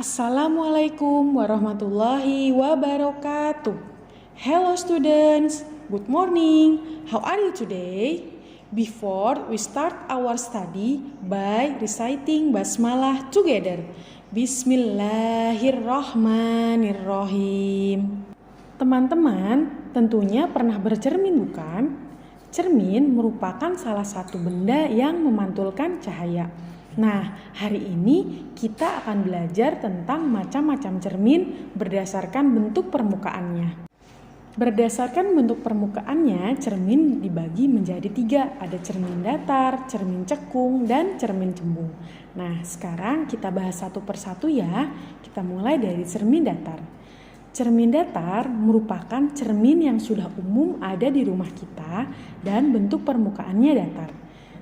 Assalamualaikum warahmatullahi wabarakatuh. Hello students, good morning. How are you today? Before we start our study by reciting basmalah together. Bismillahirrahmanirrahim. Teman-teman tentunya pernah bercermin bukan? Cermin merupakan salah satu benda yang memantulkan cahaya. Nah, hari ini kita akan belajar tentang macam-macam cermin berdasarkan bentuk permukaannya. Berdasarkan bentuk permukaannya, cermin dibagi menjadi 3. Ada cermin datar, cermin cekung, dan cermin cembung. Nah, sekarang kita bahas satu persatu ya. Kita mulai dari cermin datar. Cermin datar merupakan cermin yang sudah umum ada di rumah kita dan bentuk permukaannya datar.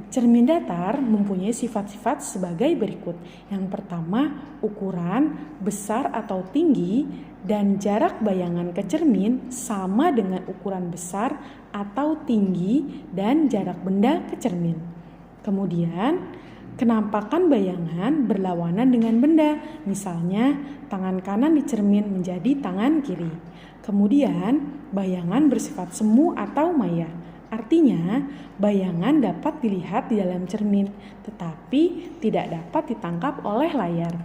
Cermin datar mempunyai sifat-sifat sebagai berikut. Yang pertama, ukuran besar atau tinggi dan jarak bayangan ke cermin sama dengan ukuran besar atau tinggi dan jarak benda ke cermin. Kemudian, kenampakan bayangan berlawanan dengan benda. Misalnya, tangan kanan di cermin menjadi tangan kiri. Kemudian, bayangan bersifat semu atau maya. Artinya, bayangan dapat dilihat di dalam cermin, tetapi tidak dapat ditangkap oleh layar.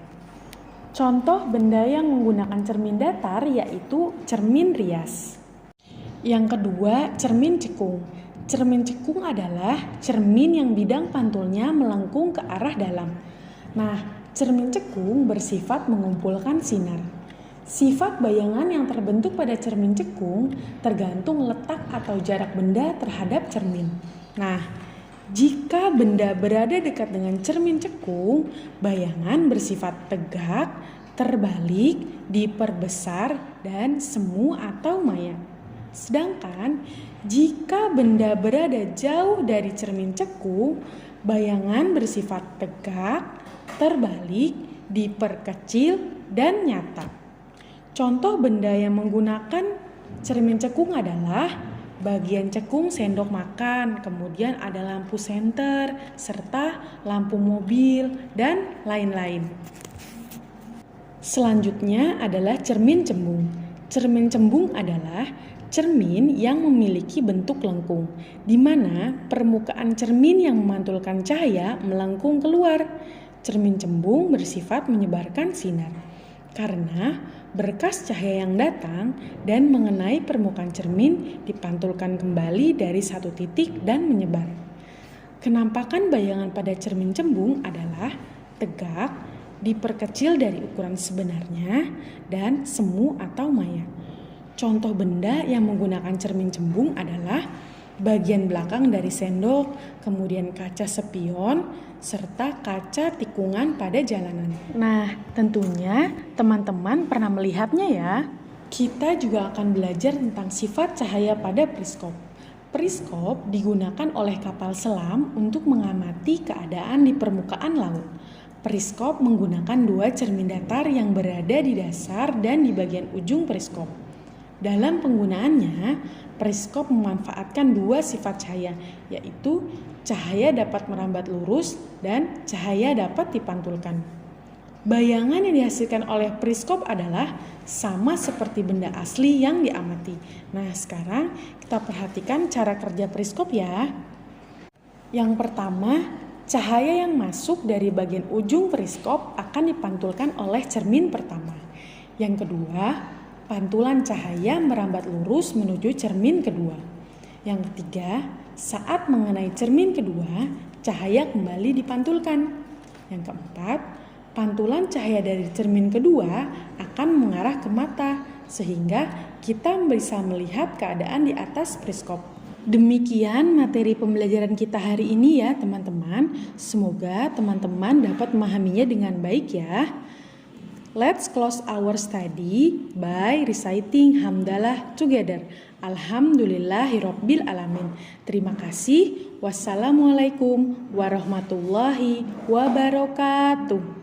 Contoh benda yang menggunakan cermin datar yaitu cermin rias. Yang kedua, cermin cekung. Cermin cekung adalah cermin yang bidang pantulnya melengkung ke arah dalam. Nah, cermin cekung bersifat mengumpulkan sinar. Sifat bayangan yang terbentuk pada cermin cekung tergantung letak atau jarak benda terhadap cermin. Nah, jika benda berada dekat dengan cermin cekung, bayangan bersifat tegak, terbalik, diperbesar, dan semu atau maya. Sedangkan jika benda berada jauh dari cermin cekung, bayangan bersifat tegak, terbalik, diperkecil, dan nyata. Contoh benda yang menggunakan cermin cekung adalah bagian cekung sendok makan, kemudian ada lampu senter, serta lampu mobil, dan lain-lain. Selanjutnya adalah cermin cembung. Cermin cembung adalah cermin yang memiliki bentuk lengkung, di mana permukaan cermin yang memantulkan cahaya melengkung keluar. Cermin cembung bersifat menyebarkan sinar, karena berkas cahaya yang datang dan mengenai permukaan cermin dipantulkan kembali dari satu titik dan menyebar. Kenampakan bayangan pada cermin cembung adalah tegak, diperkecil dari ukuran sebenarnya, dan semu atau maya. Contoh benda yang menggunakan cermin cembung adalah bagian belakang dari sendok, kemudian kaca spion, serta kaca tikungan pada jalanan. Nah, tentunya teman-teman pernah melihatnya ya. Kita juga akan belajar tentang sifat cahaya pada periskop. Periskop digunakan oleh kapal selam untuk mengamati keadaan di permukaan laut. Periskop menggunakan 2 cermin datar yang berada di dasar dan di bagian ujung periskop. Dalam penggunaannya, periskop memanfaatkan 2 sifat cahaya, yaitu cahaya dapat merambat lurus dan cahaya dapat dipantulkan. Bayangan yang dihasilkan oleh periskop adalah sama seperti benda asli yang diamati. Nah, sekarang kita perhatikan cara kerja periskop ya. Yang pertama, cahaya yang masuk dari bagian ujung periskop akan dipantulkan oleh cermin pertama. Yang kedua, pantulan cahaya merambat lurus menuju cermin kedua. Yang ketiga, saat mengenai cermin kedua, cahaya kembali dipantulkan. Yang keempat, pantulan cahaya dari cermin kedua akan mengarah ke mata, sehingga kita bisa melihat keadaan di atas periskop. Demikian materi pembelajaran kita hari ini ya teman-teman. Semoga teman-teman dapat memahaminya dengan baik ya. Let's close our study by reciting hamdalah together. Alhamdulillahirabbil alamin. Terima kasih. Wassalamualaikum warahmatullahi wabarakatuh.